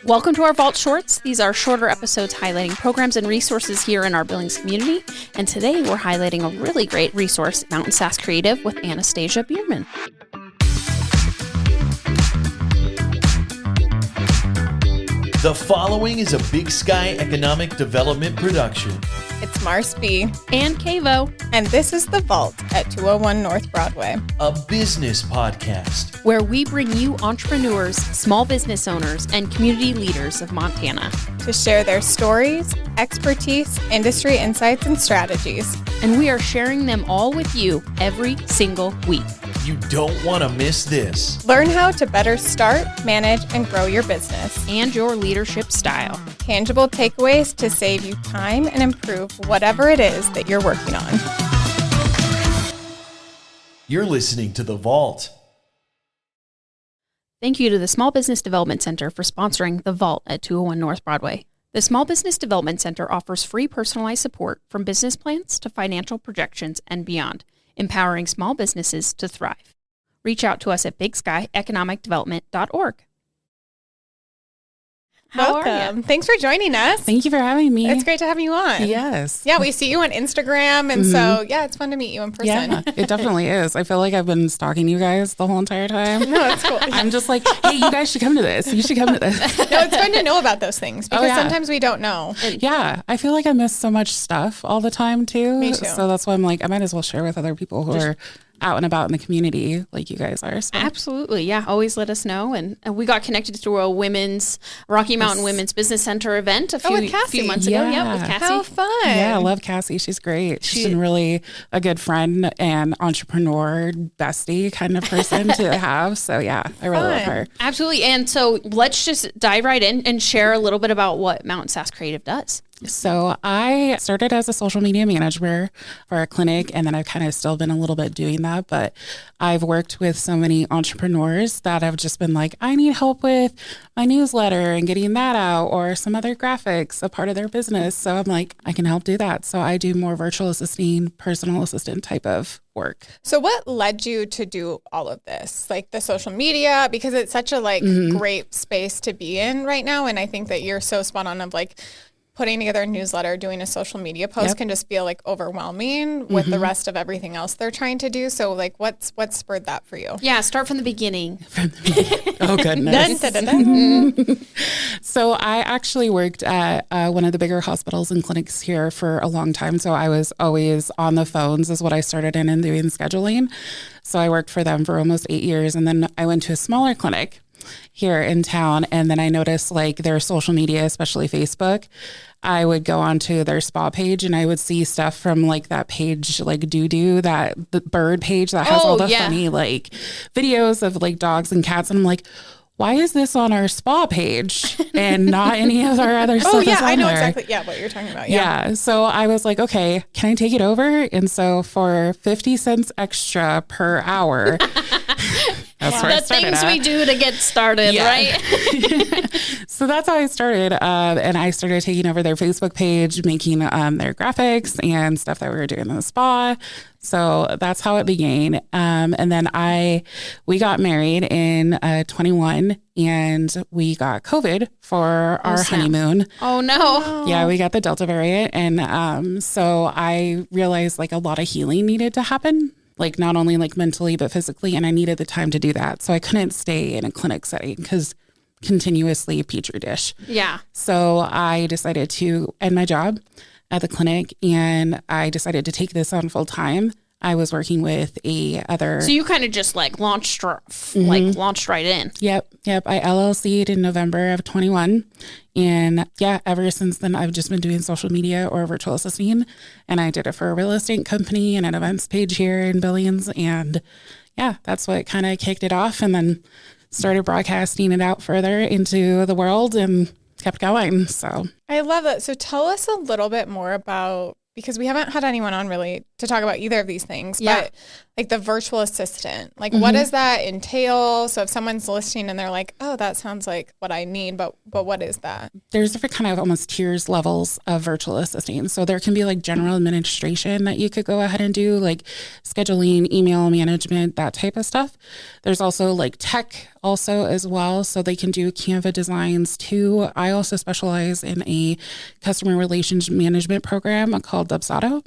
Welcome to our Vault Shorts. These are shorter episodes highlighting programs and resources here in our Billings community. And today we're highlighting a really great resource, Mountain Sass Creative with Anastasia Bierman. The following is a Big Sky Economic Development production. It's Mars B. And Kavo. And this is The Vault at 201 North Broadway. A business podcast. Where we bring you entrepreneurs, small business owners, and community leaders of Montana. To share their stories, expertise, industry insights, and strategies. And we are sharing them all with you every single week. You don't want to miss this. Learn how to better start, manage, and grow your business. And your leadership style. Tangible takeaways to save you time and improve whatever it is that you're working on. You're listening to The Vault. Thank you to the Small Business Development Center for sponsoring The Vault at 201 North Broadway. The Small Business Development Center offers free personalized support from business plans to financial projections and beyond, empowering small businesses to thrive. Reach out to us at bigsky.economicdevelopment.org. How are you? Thanks for joining us. Thank you for having me. It's great to have you on. Yes. Yeah, we see you on Instagram, and so, it's fun to meet you in person. Yeah, it definitely is. I feel like I've been stalking you guys the whole entire time. No, it's cool. I'm just like, hey, you guys should come to this. You should come to this. No, it's fun to know about those things because sometimes we don't know. Yeah, I feel like I miss so much stuff all the time, too. Me too. So that's why I'm like, I might as well share with other people who are out and about in the community like you guys are. So. Absolutely. Yeah. Always let us know. And we got connected through a Rocky Mountain Women's Business Center event a few months ago. Yeah, with Cassie. How fun. Yeah, I love Cassie. She's great. She's been really a good friend and entrepreneur, bestie kind of person to have. So yeah, I really love her. Absolutely. And so let's just dive right in and share a little bit about what Mountain Sass Creative does. So I started as a social media manager for a clinic, and then I've kind of still been a little bit doing that, but I've worked with so many entrepreneurs that have just been like, I need help with my newsletter and getting that out or some other graphics, a part of their business. So I'm like, I can help do that. So I do more virtual assisting, personal assistant type of work. So what led you to do all of this? Like the social media, because it's such a great space to be in right now. And I think that you're so spot on of like, putting together a newsletter, doing a social media post can just feel like overwhelming with the rest of everything else they're trying to do. So like what spurred that for you? Yeah, start from the beginning. Oh, goodness. Dun, dun, dun, dun. So I actually worked at one of the bigger hospitals and clinics here for a long time. So I was always on the phones is what I started in and doing scheduling. So I worked for them for almost 8 years. And then I went to a smaller clinic here in town. And then I noticed like their social media, especially Facebook, I would go onto their spa page and I would see stuff from like that page, like the bird page that has all the funny like videos of like dogs and cats. And I'm like, why is this on our spa page and not any of our other stuff? Oh yeah, I know there? exactly. Yeah, what you're talking about. Yeah. So I was like, okay, can I take it over? And so for 50 cents extra per hour, that's where I started things we do to get started, right? So that's how I started. And I started taking over their Facebook page, making their graphics and stuff that we were doing in the spa. So that's how it began. And then we got married in 21 and we got COVID for our honeymoon. Oh no. Yeah, we got the Delta variant. And so I realized like a lot of healing needed to happen. Like not only like mentally, but physically. And I needed the time to do that. So I couldn't stay in a clinic setting because continuously petri dish. Yeah. So I decided to end my job at the clinic and I decided to take this on full time. I was working with So you kind of just like launched right in. Yep. I LLC'd in November of 21. And ever since then, I've just been doing social media or virtual assisting. And I did it for a real estate company and an events page here in Billings. And that's what kind of kicked it off. And then started broadcasting it out further into the world and kept going. So I love that. So tell us a little bit more about because we haven't had anyone on really to talk about either of these things, but like the virtual assistant, like what does that entail? So if someone's listening and they're like, oh, that sounds like what I need, but what is that? There's different kind of almost tiers levels of virtual assisting. So there can be like general administration that you could go ahead and do, like scheduling, email management, that type of stuff. There's also like tech also as well. So they can do Canva designs too. I also specialize in a customer relations management program called Dubsado.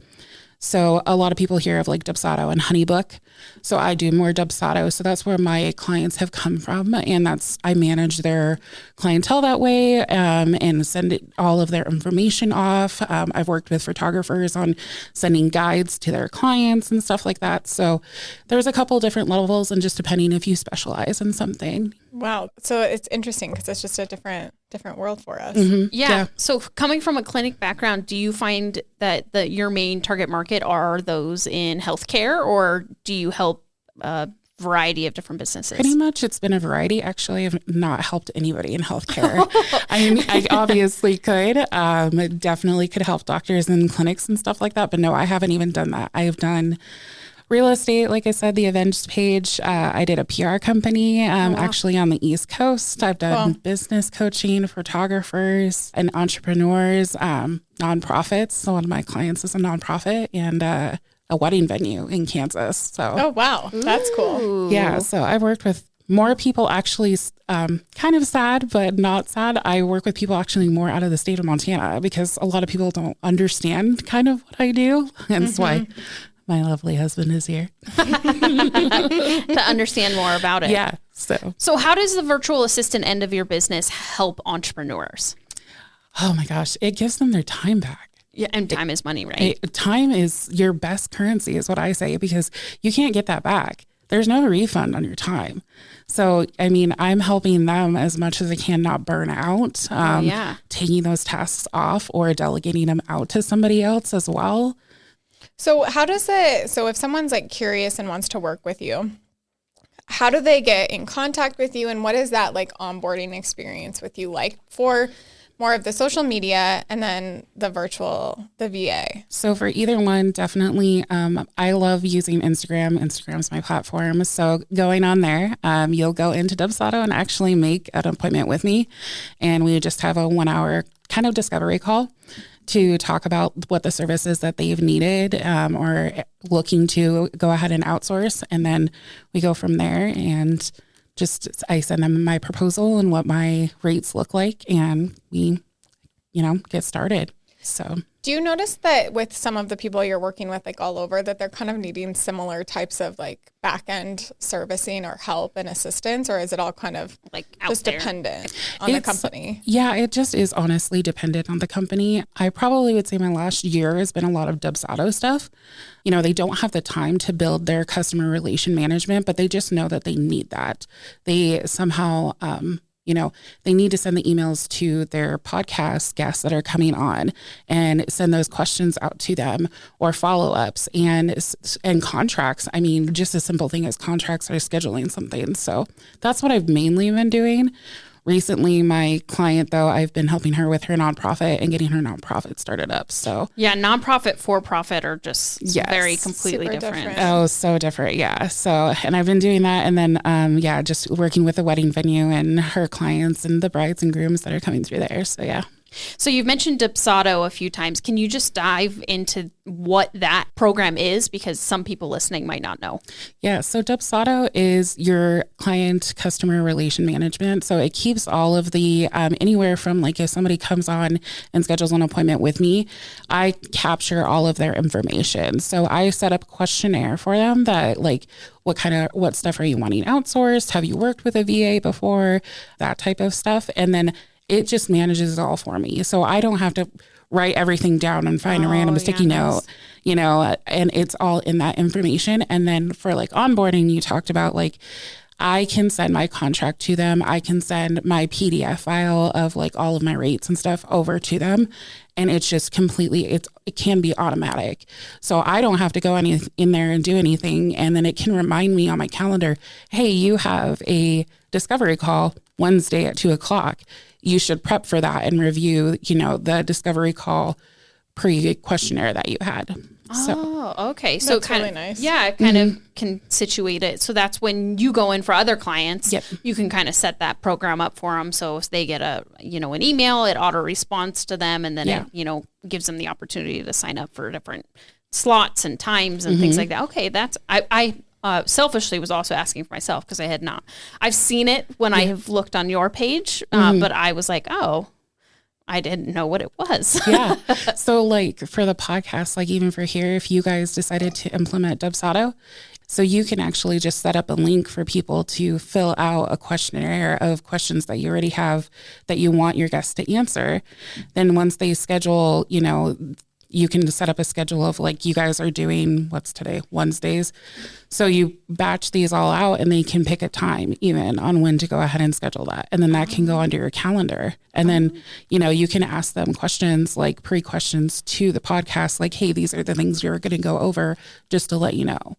So a lot of people hear of like Dubsado and HoneyBook. So I do more Dubsado. So that's where my clients have come from. And I manage their clientele that way, and send all of their information off. I've worked with photographers on sending guides to their clients and stuff like that. So there's a couple different levels, and just depending if you specialize in something. Wow. So it's interesting because it's just a different world for us. Yeah. So coming from a clinic background, do you find that your main target market are those in healthcare, or do you help a variety of different businesses? Pretty much it's been a variety. Actually, I've not helped anybody in healthcare. I obviously could. Definitely could help doctors and clinics and stuff like that. But no, I haven't even done that. I've done real estate, like I said, the events page. I did a PR company actually on the East Coast. I've done business coaching, photographers and entrepreneurs, nonprofits. So one of my clients is a nonprofit, and a wedding venue in Kansas. So oh wow, that's cool. Yeah, so I've worked with more people actually, kind of sad, but not sad. I work with people actually more out of the state of Montana, because a lot of people don't understand kind of what I do. And that's why my lovely husband is here. To understand more about it. Yeah. So how does the virtual assistant end of your business help entrepreneurs? Oh my gosh, it gives them their time back. Yeah, and time is money, right? Time is your best currency, is what I say, because you can't get that back. There's no refund on your time. So, I mean, I'm helping them as much as I can not burn out, taking those tasks off or delegating them out to somebody else as well. So if someone's like curious and wants to work with you, how do they get in contact with you? And what is that like onboarding experience with you like for more of the social media and then the VA? So for either one, definitely. I love using Instagram. Instagram's my platform. So going on there, you'll go into Dubsado and actually make an appointment with me. And we just have a 1 hour kind of discovery call to talk about what the services that they've needed or looking to go ahead and outsource. And then we go from there, and I send them my proposal and what my rates look like, and we, get started. So do you notice that with some of the people you're working with, like all over, that they're kind of needing similar types of like back end servicing or help and assistance, or is it all kind of like just dependent on the company? Yeah, it just is honestly dependent on the company. I probably would say my last year has been a lot of Dubsado stuff. They don't have the time to build their customer relation management, but they just know that they need that. They somehow, they need to send the emails to their podcast guests that are coming on and send those questions out to them, or follow-ups and contracts. I mean, just a simple thing as contracts or scheduling something. So that's what I've mainly been doing. Recently, my client, though, I've been helping her with her nonprofit and getting her nonprofit started up. So yeah, nonprofit, for-profit are just very completely different. Oh, so different. Yeah. So, and I've been doing that. And then, just working with the wedding venue and her clients and the brides and grooms that are coming through there. So, yeah. So you've mentioned Dubsado a few times. Can you just dive into what that program is? Because some people listening might not know. Yeah. So Dubsado is your client customer relation management. So it keeps all of the, anywhere from like if somebody comes on and schedules an appointment with me, I capture all of their information. So I set up a questionnaire for them that like, what stuff are you wanting outsourced? Have you worked with a VA before? That type of stuff. And then it just manages it all for me. So I don't have to write everything down and find a random sticky note, and it's all in that information. And then for like onboarding, you talked about like, I can send my contract to them. I can send my PDF file of like all of my rates and stuff over to them. And it's just completely, it can be automatic. So I don't have to go in there and do anything. And then it can remind me on my calendar, hey, you have a discovery call Wednesday at 2:00. You should prep for that and review, the discovery call pre-questionnaire that you had. Oh, okay. So That's really nice. Yeah, it kind of can situate it. So that's when you go in for other clients, Yep. you can kind of set that program up for them. So if they get an email, it auto responds to them, and then it, gives them the opportunity to sign up for different slots and times and things like that. Okay. I selfishly was also asking for myself because I had not. I've seen it when I have looked on your page, but I was like, oh, I didn't know what it was. Yeah. So like for the podcast, like even for here, if you guys decided to implement Dubsado, so you can actually just set up a link for people to fill out a questionnaire of questions that you already have that you want your guests to answer. Then once they schedule, you can set up a schedule of like, you guys are doing, what's today, Wednesdays. So you batch these all out and they can pick a time even on when to go ahead and schedule that. And then that can go onto your calendar. And then, you can ask them questions like pre-questions to the podcast, like, hey, these are the things you're going to go over just to let you know.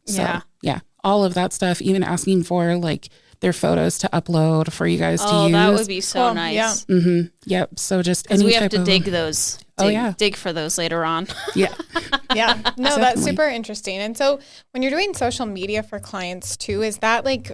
So yeah, all of that stuff, even asking for like their photos to upload for you guys to use. Oh, that would be so nice. Yeah. Mm-hmm. Yep. So just because we have to dig those. Dig for those later on. Yeah. Yeah. No, that's super interesting. And so when you're doing social media for clients too, is that like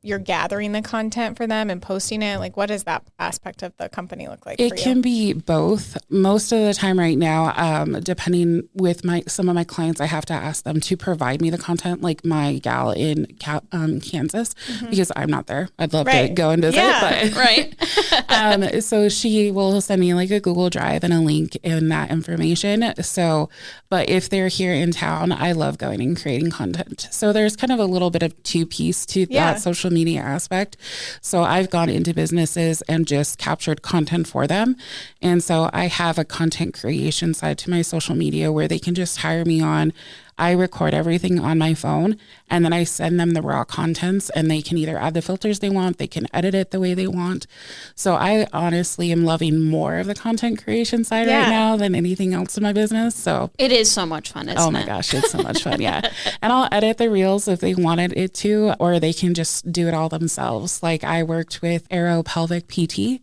you're gathering the content for them and posting it? Like what does that aspect of the company look like for you? It can be both. Most of the time right now, depending with some of my clients, I have to ask them to provide me the content, like my gal in Kansas, because I'm not there. I'd love to go and visit, but right. So she will send me like a Google Drive and a link in that information. So, but if they're here in town, I love going and creating content. So there's kind of a little bit of two-piece to that social media aspect. So I've gone into businesses and just captured content for them. And so I have a content creation side to my social media where they can just hire me on. I record everything on my phone and then I send them the raw contents and they can either add the filters they want, they can edit it the way they want. So I honestly am loving more of the content creation side right now than anything else in my business. So it is so much fun, isn't it? Oh my gosh, it's so much fun. Yeah. And I'll edit the reels if they wanted it to, or they can just do it all themselves. Like I worked with Aero Pelvic PT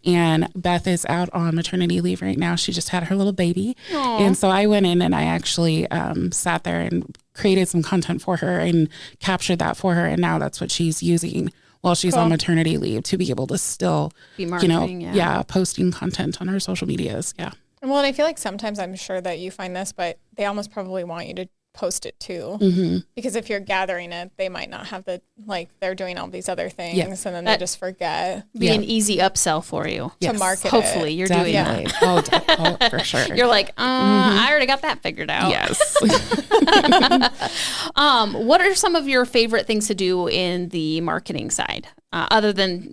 and Beth is out on maternity leave right now. She just had her little baby. Aww. And so I went in and I actually sat there and created some content for her and captured that for her. And now that's what she's using while she's on maternity leave to be able to still be marketing, posting content on her social medias. Yeah. Well, and I feel like sometimes I'm sure that you find this, but they almost probably want you to post it too. Because if you're gathering it, they might not have they're doing all these other things and then they just forget. Be an easy upsell for you to market. Hopefully you're doing that. Oh, for sure. You're like, I already got that figured out. Yes. What are some of your favorite things to do in the marketing side? Other than,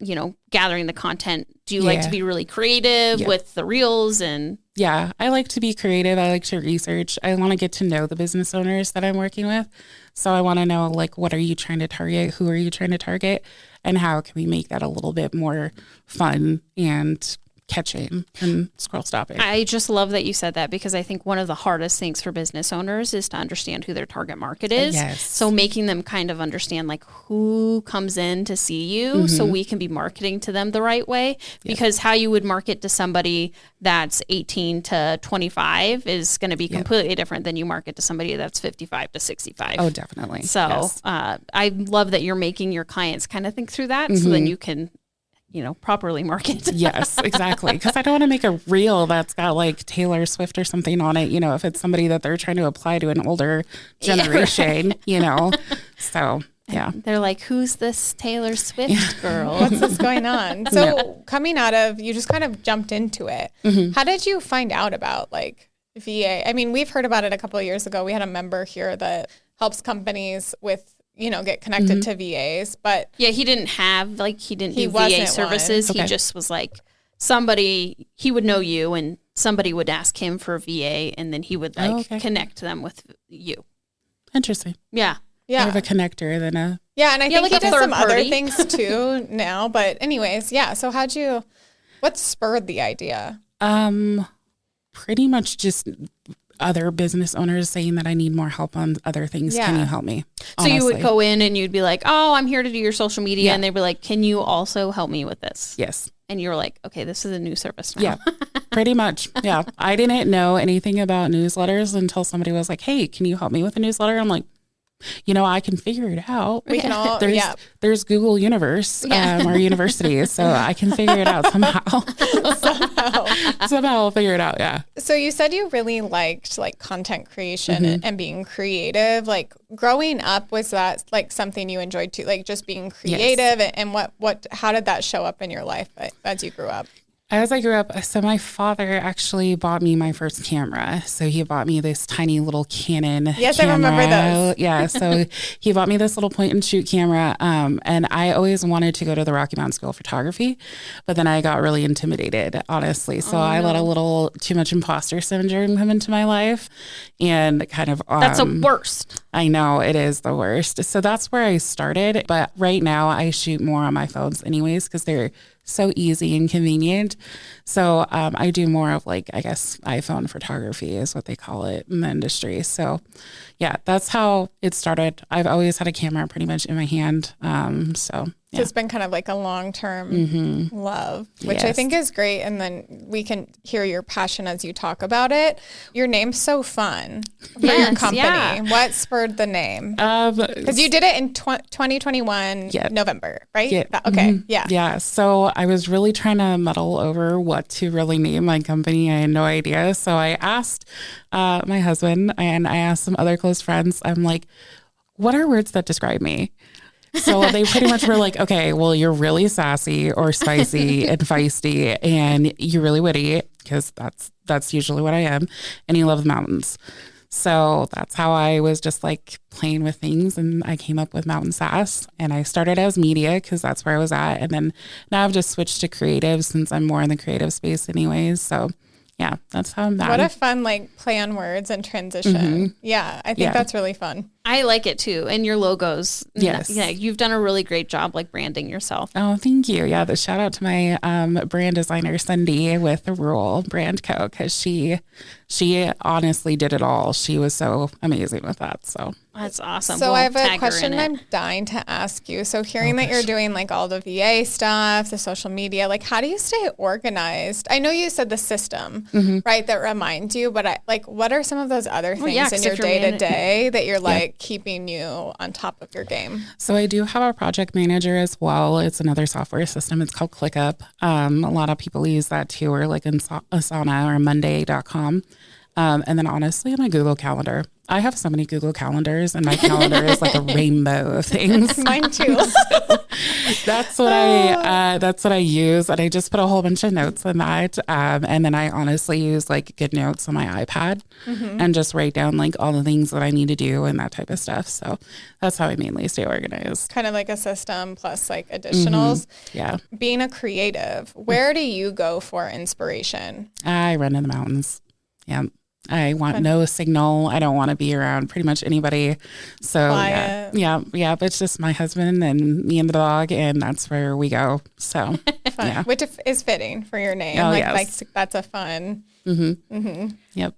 gathering the content, do you like to be really creative with the reels and... Yeah, I like to be creative. I like to research. I want to get to know the business owners that I'm working with. So I want to know, what are you trying to target? Who are you trying to target? And how can we make that a little bit more fun and catching and scroll stopping? I just love that you said that because I think one of the hardest things for business owners is to understand who their target market is. Yes. So making them kind of understand who comes in to see you so we can be marketing to them the right way, because how you would market to somebody that's 18 to 25 is going to be completely different than you market to somebody that's 55 to 65. Oh, definitely. So I love that you're making your clients kind of think through that so then you can properly market. Yes, exactly. Because I don't want to make a reel that's got Taylor Swift or something on it, if it's somebody that they're trying to apply to an older generation, So, yeah. They're like, who's this Taylor Swift girl? What's this going on? So coming out of, you just kind of jumped into it. How did you find out about VA? I mean, we've heard about it a couple of years ago. We had a member here that helps companies with get connected to VAs, but he didn't have he didn't do VA services. He just was somebody, he would know you and somebody would ask him for a VA and then he would connect them with you. Interesting. Yeah. Yeah. More of a connector than a... Yeah. And I think he did some party. other things too now, but anyways, yeah. So what spurred the idea? Pretty much just other business owners saying that I need more help on other things. Yeah. Can you help me? So you would Honestly. go in and you'd be like, oh, I'm here to do your social media. Yeah. And they'd be like, can you also help me with this? Yes. And you were like, okay, this is a new service now. Yeah, pretty much. Yeah. I didn't know anything about newsletters until somebody was like, hey, can you help me with a newsletter? I'm like, I can figure it out. We can all, There's Google Universe, or university, so I can figure it out somehow. Somehow I'll figure it out. Yeah. So you said you really liked like content creation and being creative. Like growing up, was that like something you enjoyed too? Like just being creative, and how did that show up in your life as you grew up? As I grew up, so my father actually bought me my first camera. So he bought me this tiny little Canon Yes, camera. I remember those. Yeah, so he bought me this little point and shoot camera. And I always wanted to go to the Rocky Mountain School of Photography, but then I got really intimidated, honestly. So I let a little too much imposter syndrome come into my life and kind of... That's the worst. I know, it is the worst. So that's where I started. But right now I shoot more on my phones anyways, because they're so easy and convenient. So I do more of like, I guess, iPhone photography is what they call it in the industry. So yeah, that's how it started. I've always had a camera pretty much in my hand. So So it's been kind of like a long-term love, which I think is great. And then we can hear your passion as you talk about it. Your name's so fun for your company. Yeah. What spurred the name? Because you did it in 2021 November, right? Yeah. Okay. Yeah. Yeah. So I was really trying to muddle over what to really name my company. I had no idea. So I asked my husband and I asked some other close friends. I'm like, what are words that describe me? So they pretty much were like, okay, well, you're really sassy or spicy and feisty, and you're really witty, because that's usually what I am, and you love the mountains. So that's how I was just like playing with things, and I came up with Mountain Sass, and I started as media because that's where I was at, and then now I've just switched to creative since I'm more in the creative space anyways. So yeah, that's how I'm at. What a fun like play on words and transition. Yeah, I think that's really fun. I like it too. And your logos. Yes. Yeah, you've done a really great job like branding yourself. Oh, thank you. Yeah, the shout out to my brand designer, Cindy, with the Rural Brand Co. because she honestly did it all. She was so amazing with that. So that's awesome. So We'll I have tag a her question in it. I'm dying to ask you. So hearing that you're doing like all the VA stuff, the social media, like how do you stay organized? I know you said the system, right, that reminds you, but what are some of those other things in your day to day that you're like keeping you on top of your game? So I do have a project manager as well. It's another software system. It's called ClickUp. A lot of people use that too, or like Asana or Monday.com. And then honestly, my Google Calendar. I have so many Google Calendars, and my calendar is like a rainbow of things. Mine too. That's what I use, and I just put a whole bunch of notes in that. And then I honestly use like good notes on my iPad and just write down like all the things that I need to do and that type of stuff. So that's how I mainly stay organized. Kind of like a system plus like additionals. Yeah. Being a creative, where do you go for inspiration? I run in the mountains. Yeah. I want no signal. I don't want to be around pretty much anybody. So yeah. But it's just my husband and me and the dog, and that's where we go. So fun. Yeah. Which is fitting for your name. Oh, like that's a fun. Yep.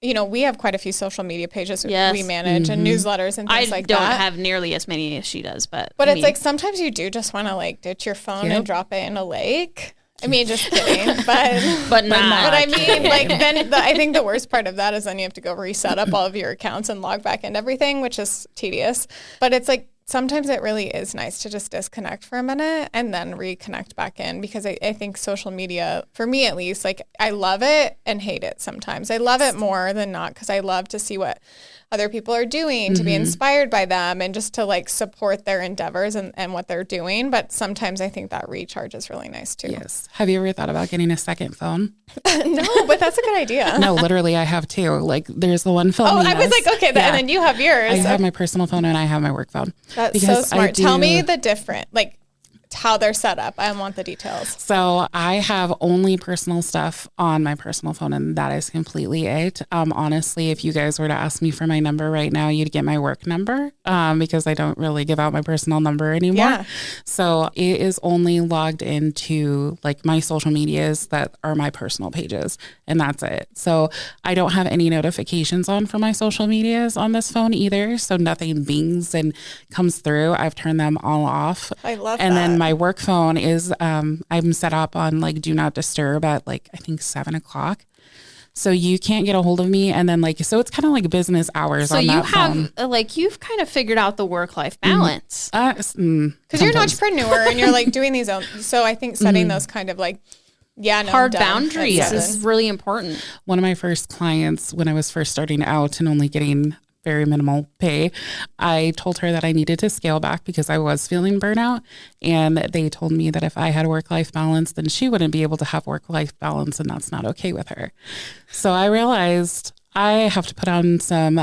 We have quite a few social media pages we manage and newsletters and things like that. I don't have nearly as many as she does, but it's like sometimes you do just want to like ditch your phone and drop it in a lake. I mean, just kidding, but not. But I mean, like then I think the worst part of that is then you have to go reset up all of your accounts and log back into everything, which is tedious. But it's like sometimes it really is nice to just disconnect for a minute and then reconnect back in, because I think social media, for me at least, like I love it and hate it sometimes. I love it more than not because I love to see what other people are doing, to be inspired by them and just to like support their endeavors and what they're doing. But sometimes I think that recharge is really nice too. Yes. Have you ever thought about getting a second phone? No, but that's a good idea. No, literally I have two. Like there's the one phone. Oh, I was like, okay, and then you have yours. I have my personal phone and I have my work phone. That's so smart. Tell me the difference. Like, how they're set up. I want the details. So I have only personal stuff on my personal phone, and that is completely it. Honestly, if you guys were to ask me for my number right now, you'd get my work number because I don't really give out my personal number anymore. Yeah. So it is only logged into like my social medias that are my personal pages, and that's it. So I don't have any notifications on for my social medias on this phone either. So nothing bings and comes through. I've turned them all off. I love and that. then my work phone is I'm set up on like do not disturb at like I think 7:00. So you can't get a hold of me. And then like, so it's kind of like business hours So on you that have phone. like, you've kind of figured out the work-life balance. Because you're an entrepreneur and you're like doing these own. So I think setting those kind of like, hard boundaries is really important. One of my first clients when I was first starting out and only getting very minimal pay, I told her that I needed to scale back because I was feeling burnout. And they told me that if I had a work-life balance, then she wouldn't be able to have work-life balance, and that's not okay with her. So I realized I have to put on some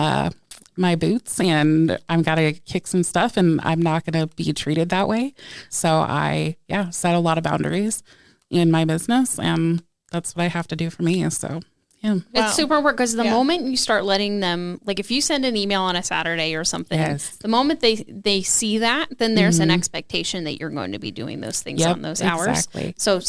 my boots and I've got to kick some stuff, and I'm not going to be treated that way. So I set a lot of boundaries in my business, and that's what I have to do for me. So yeah. It's super important because the moment you start letting them, like if you send an email on a Saturday or something, the moment they see that, then there's an expectation that you're going to be doing those things on those hours. Exactly. So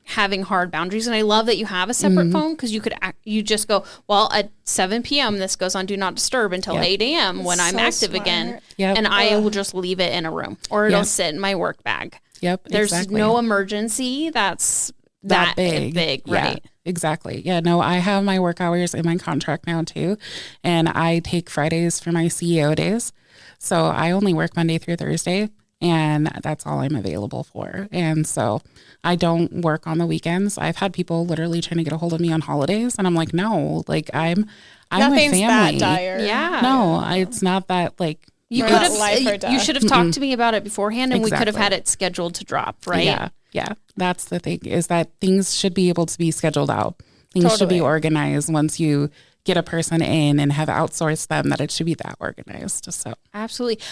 having hard boundaries. And I love that you have a separate phone because you just go, well, at 7 p.m. this goes on Do Not Disturb until 8 a.m. when I'm active again. Yep. And I will just leave it in a room or it'll sit in my work bag. Yep. There's no emergency that's that big, right? Yeah, exactly. Yeah, no, I have my work hours in my contract now too. And I take Fridays for my CEO days. So I only work Monday through Thursday, and that's all I'm available for. And so I don't work on the weekends. I've had people literally trying to get a hold of me on holidays, and I'm like, no, like I'm with family. That dire. Yeah. No, it's not that like. You should have talked to me about it beforehand, and we could have had it scheduled to drop, right? Yeah. That's the thing, is that things should be able to be scheduled out. Things should be organized once you get a person in and have outsourced them, that it should be that organized. So absolutely.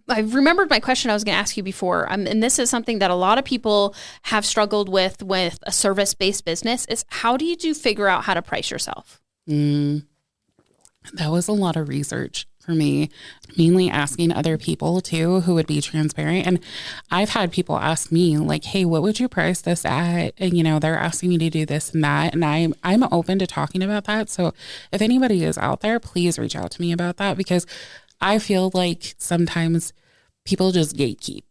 I remembered my question I was going to ask you before. And this is something that a lot of people have struggled with a service-based business is how do you figure out how to price yourself? That was a lot of research for me, mainly asking other people too, who would be transparent. And I've had people ask me like, hey, what would you price this at? And, they're asking me to do this and that. And I'm open to talking about that. So if anybody is out there, please reach out to me about that, because I feel like sometimes people just gatekeep,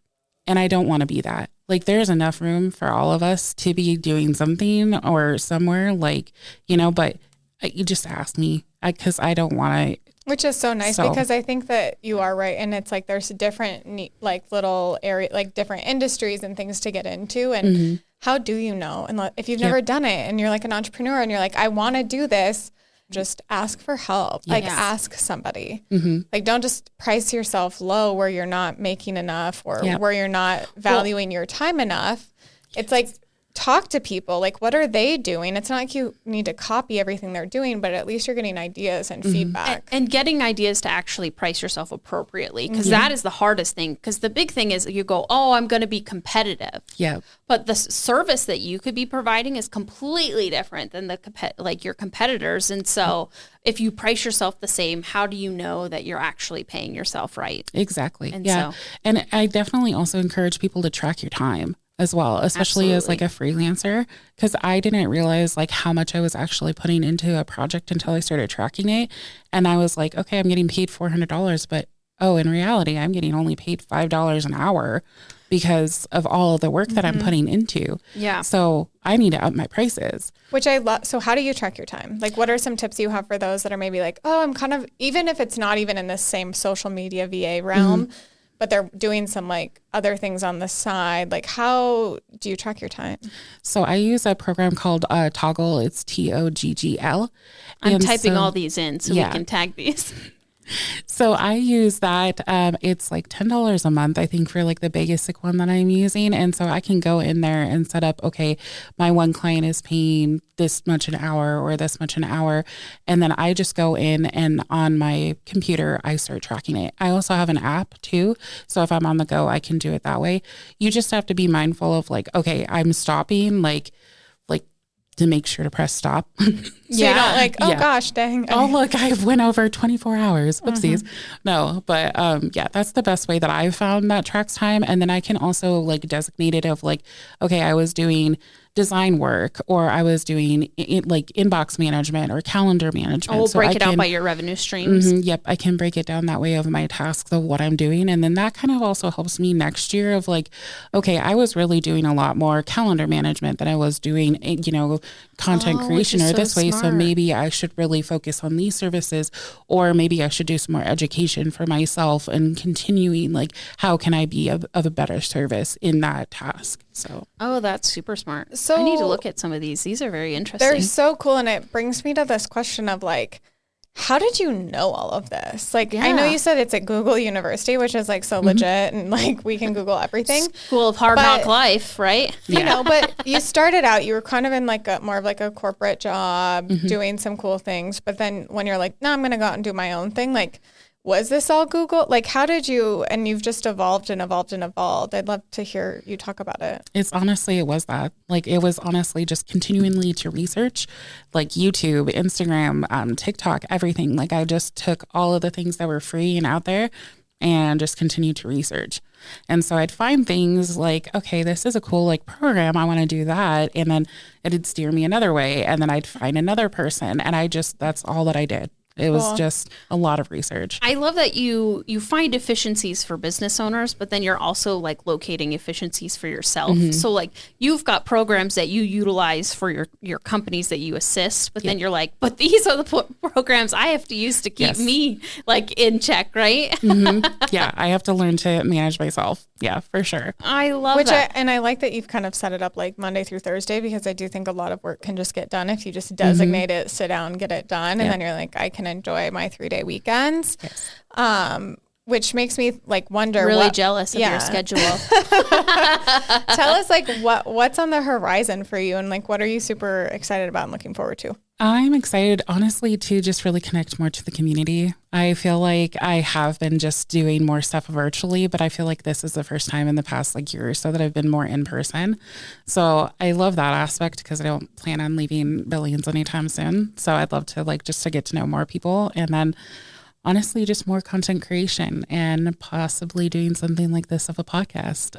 and I don't want to be that. Like there's enough room for all of us to be doing something or somewhere but you just ask me because I don't want to. Which is so nice because I think that you are right. And it's like there's different like little area, like different industries and things to get into. And how do you know? And if you've never done it and you're like an entrepreneur and you're like, I want to do this, just ask for help. Yes. Like ask somebody. Like don't just price yourself low where you're not making enough or where you're not valuing your time enough. It's like, talk to people. Like, what are they doing? It's not like you need to copy everything they're doing, but at least you're getting ideas and feedback. And getting ideas to actually price yourself appropriately, because that is the hardest thing. Because the big thing is you go, oh, I'm going to be competitive. Yeah. But the service that you could be providing is completely different than your competitors. And so if you price yourself the same, how do you know that you're actually paying yourself right? Exactly. And and I definitely also encourage people to track your time as well, especially as like a freelancer, because I didn't realize like how much I was actually putting into a project until I started tracking it. And I was like, okay, I'm getting paid $400, but in reality, I'm getting only paid $5 an hour because of all of the work that I'm putting into. Yeah. So I need to up my prices. Which I love. So how do you track your time? Like, what are some tips you have for those that are maybe like, oh, I'm kind of, even if it's not even in the same social media VA realm, but they're doing some like other things on the side. Like, how do you track your time? So I use a program called Toggle. It's TOGGL. I'm typing all these in so we can tag these. So I use that. It's like $10 a month, I think, for like the basic one that I'm using. And so I can go in there and set up, okay, my one client is paying this much an hour or this much an hour. And then I just go in and on my computer, I start tracking it. I also have an app too. So if I'm on the go, I can do it that way. You just have to be mindful of like, okay, I'm stopping, like to make sure to press stop. So you're not like, oh gosh, dang. Oh, look, I went over 24 hours. Whoopsies. No, but yeah, that's the best way that I've found that tracks time. And then I can also like designate it of like, okay, I was doing design work or I was doing like inbox management or calendar management. We'll break it out by your revenue streams. Yep. I can break it down that way of my tasks of what I'm doing. And then that kind of also helps me next year of like, okay, I was really doing a lot more calendar management than I was doing, content creation or this way. So maybe I should really focus on these services, or maybe I should do some more education for myself and continuing like, how can I be of a better service in that task? So, that's super smart. So I need to look at some of these. These are very interesting. They're so cool. And it brings me to this question of like, how did you know all of this? Like, I know you said it's at Google University, which is like so legit and like we can Google everything. School of Hard Knock Life, right? Yeah. I know, but you started out, you were kind of in like more of like a corporate job, doing some cool things. But then when you're like, no, I'm going to go out and do my own thing. Like, was this all Google? Like, how did you, and you've just evolved and evolved and evolved. I'd love to hear you talk about it. It was that. Like, it was honestly just continually to research, like YouTube, Instagram, TikTok, everything. Like, I just took all of the things that were free and out there and just continued to research. And so I'd find things like, okay, this is a cool like program. I want to do that. And then it'd steer me another way. And then I'd find another person. And that's all that I did. It was just a lot of research. I love that you find efficiencies for business owners, but then you're also like locating efficiencies for yourself. So like you've got programs that you utilize for your companies that you assist, but then you're like, but these are the programs I have to use to keep me like in check, right? Yeah, I have to learn to manage myself. Yeah, for sure. I love that. And I like that you've kind of set it up like Monday through Thursday, because I do think a lot of work can just get done if you just designate it, sit down, get it done. And then you're like, I can enjoy my 3-day weekends. Yes. Which makes me like wonder, really jealous of your schedule. Tell us like what's on the horizon for you, and like what are you super excited about and looking forward to? I'm excited, honestly, to just really connect more to the community. I feel like I have been just doing more stuff virtually, but I feel like this is the first time in the past like year or so that I've been more in person. So I love that aspect because I don't plan on leaving Billings anytime soon. So I'd love to like just to get to know more people, and then honestly, just more content creation and possibly doing something like this of a podcast,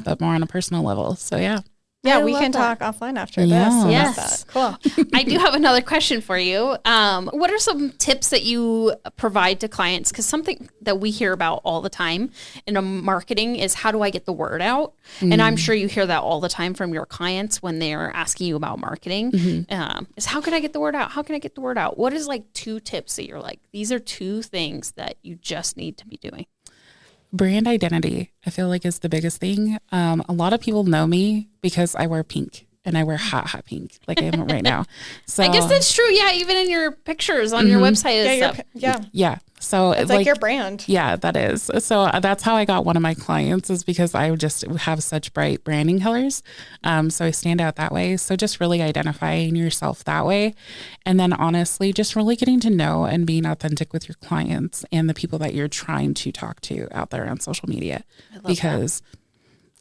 but more on a personal level. So yeah. Yeah, we can talk offline after this. Yes. Cool. I do have another question for you. What are some tips that you provide to clients? Because something that we hear about all the time in marketing is, how do I get the word out? And I'm sure you hear that all the time from your clients when they're asking you about marketing. Is how can I get the word out? How can I get the word out? What is like 2 tips that you're like, these are 2 things that you just need to be doing? Brand identity, I feel like, is the biggest thing. A lot of people know me because I wear pink, and I wear hot pink like I am right now. So I guess that's true. Yeah. Even in your pictures on your website and stuff. Yeah. So it's like your brand. Yeah, that is. So that's how I got one of my clients, is because I just have such bright branding colors. So I stand out that way. So just really identifying yourself that way. And then honestly, just really getting to know and being authentic with your clients and the people that you're trying to talk to out there on social media. Because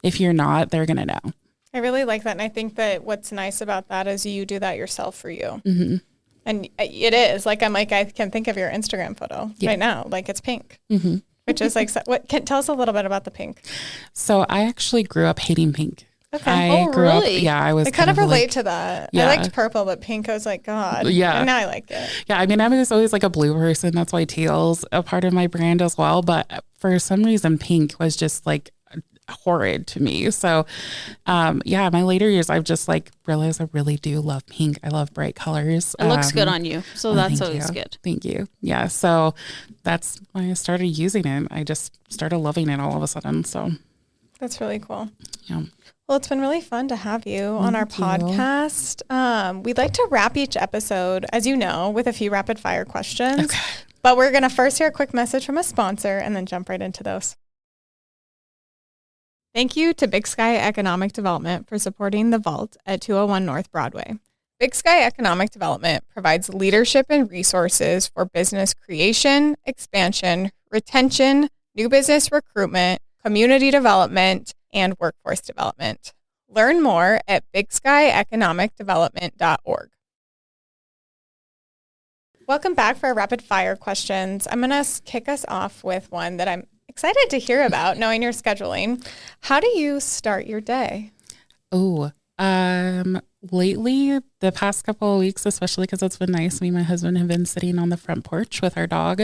if you're not, they're going to know. I really like that. And I think that what's nice about that is you do that yourself for you. And it is like, I can think of your Instagram photo right now. Like it's pink, which is like, tell us a little bit about the pink. So I actually grew up hating pink. Okay. I grew up, I was I kind of relate to that. Yeah. I liked purple, but pink, I was like, God. Yeah. And now I like it. Yeah. I mean, I was always like a blue person. That's why teal's a part of my brand as well. But for some reason, pink was just like horrid to me. So, my later years, I've just like realized I really do love pink. I love bright colors. It looks good on you. So that's always good. Thank you. Yeah. So that's when I started using it. I just started loving it all of a sudden. So that's really cool. Yeah. Well, it's been really fun to have you on our podcast. We'd like to wrap each episode, as you know, with a few rapid fire questions. Okay. But we're going to first hear a quick message from a sponsor and then jump right into those. Thank you to Big Sky Economic Development for supporting the Vault at 201 North Broadway. Big Sky Economic Development provides leadership and resources for business creation, expansion, retention, new business recruitment, community development, and workforce development. Learn more at bigsky.economicdevelopment.org. Welcome back for our rapid fire questions. I'm going to kick us off with one that I'm excited to hear about, knowing your scheduling. How do you start your day? Lately, the past couple of weeks, especially because it's been nice, me and my husband have been sitting on the front porch with our dog,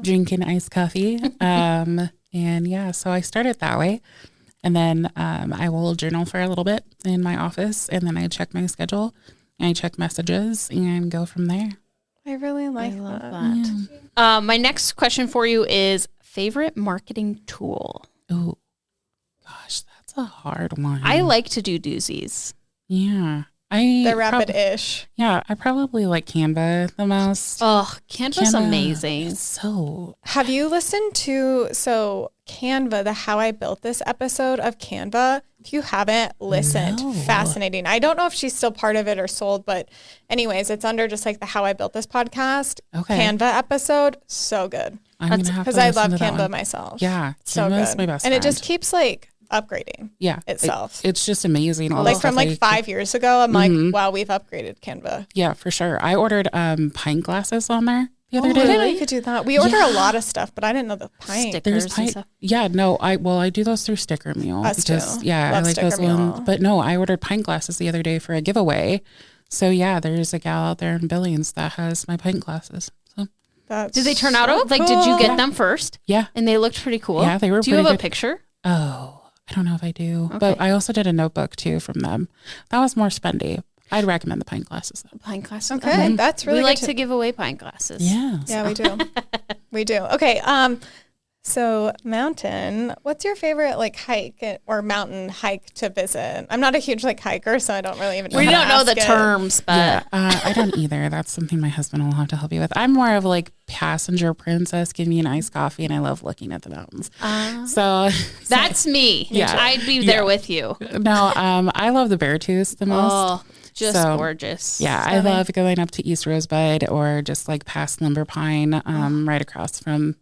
drinking iced coffee. And yeah, so I started that way. And then I will journal for a little bit in my office, and then I check my schedule, and I check messages, and go from there. I really like that. Yeah. My next question for you is favorite marketing tool. Oh, gosh, that's a hard one. I like to do doozies. Yeah. They're rapid-ish. I probably like Canva the most. Oh, Canva's amazing. So, have you listened to Canva, the How I Built This episode of Canva? If you haven't listened, fascinating. I don't know if she's still part of it or sold, but anyways, it's under just like the How I Built This podcast. Okay. Canva episode, so good. Because I love Canva myself. Yeah, so Canva good. is my best and friend. it just keeps like upgrading itself. It's just amazing. All like from like 5 years ago, I'm like, wow, we've upgraded Canva. Yeah, for sure. I ordered pint glasses on there the other day. I didn't know you could do that. We order a lot of stuff, but I didn't know the pint. Stickers and stuff. Yeah, no, I do those through Sticker Meal. Us because, too. Yeah, Love I like Sticker those Meal. ones. But no, I ordered pint glasses the other day for a giveaway. So yeah, there's a gal out there in Billings that has my pint glasses. So did they turn out like? Did you get them first? Yeah, and they looked pretty cool. Yeah, they were. Do you have good. a picture? Oh, I don't know if I do, but I also did a notebook too from them. That was more spendy. I'd recommend the pint glasses though. Pint glasses. Okay, that's really we good like to give away pint glasses. Yeah, we do. We do. Okay. So Mountain, what's your favorite like hike or mountain hike to visit? I'm not a huge like hiker, so I don't really even know. We don't know the terms, but I don't either. That's something my husband will have to help you with. I'm more of like passenger princess. Give me an iced coffee, and I love looking at the mountains. So that's me. Yeah, I'd be there with you. No, I love the Beartooth the most. Oh, just gorgeous. Yeah, I love going up to East Rosebud or just like past Limber Pine, right across from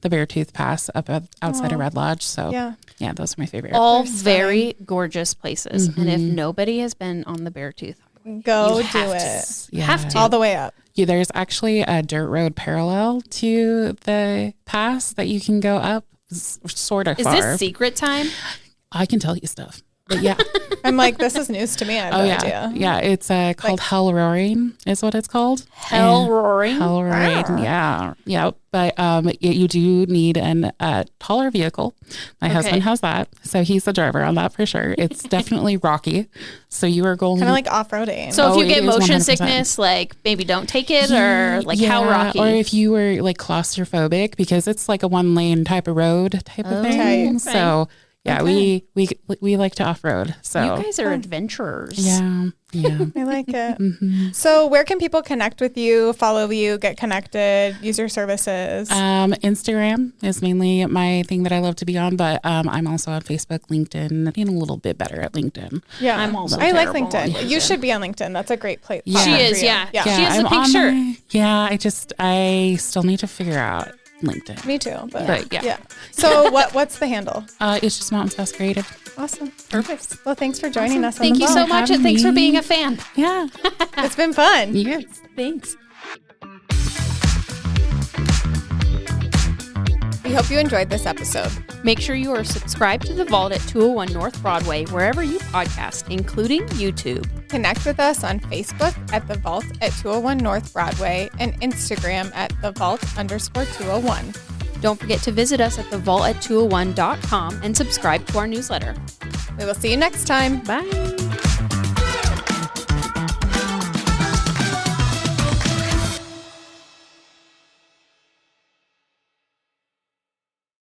the Beartooth Pass up outside of Red Lodge. So yeah, those are my favorite. All very gorgeous places. And if nobody has been on the Beartooth, go do it. Yeah. Have to. All the way up. Yeah, there's actually a dirt road parallel to the pass that you can go up sort of far. Is this secret time? I can tell you stuff. But yeah. I'm like, this is news to me. I have no idea. Yeah, it's called Hell Roaring is what it's called. Hell Roaring? Hell Roaring, yeah. Yeah, but you do need a taller vehicle. My husband has that, so he's the driver on that for sure. It's definitely rocky, so you are going... Kind of like off-roading. So if you get motion sickness, like maybe don't take it, or like how rocky? Or if you were like claustrophobic, because it's like a one-lane type of road type of thing. So... Yeah, we like to off-road. So you guys are adventurers. Yeah. I like it. So where can people connect with you, follow you, get connected, use your services? Instagram is mainly my thing that I love to be on, but I'm also on Facebook, LinkedIn. I'm getting a little bit better at LinkedIn. Yeah, I'm also I like terrible LinkedIn. on LinkedIn. You should be on LinkedIn. That's a great place. Yeah. She is, yeah. She has a pink shirt. I still need to figure out LinkedIn. Me too. But yeah. So what's the handle? It's just Mountain Sass Creative. Awesome. Perfect. Well, thanks for joining us. Thank you so much, and thanks for being a fan. Yeah. It's been fun. Yes. Thanks. We hope you enjoyed this episode. Make sure you are subscribed to The Vault at 201 North Broadway, wherever you podcast, including YouTube. Connect with us on Facebook at The Vault at 201 North Broadway and Instagram at The Vault_201. Don't forget to visit us at thevault at 201.com and subscribe to our newsletter. We will see you next time. Bye.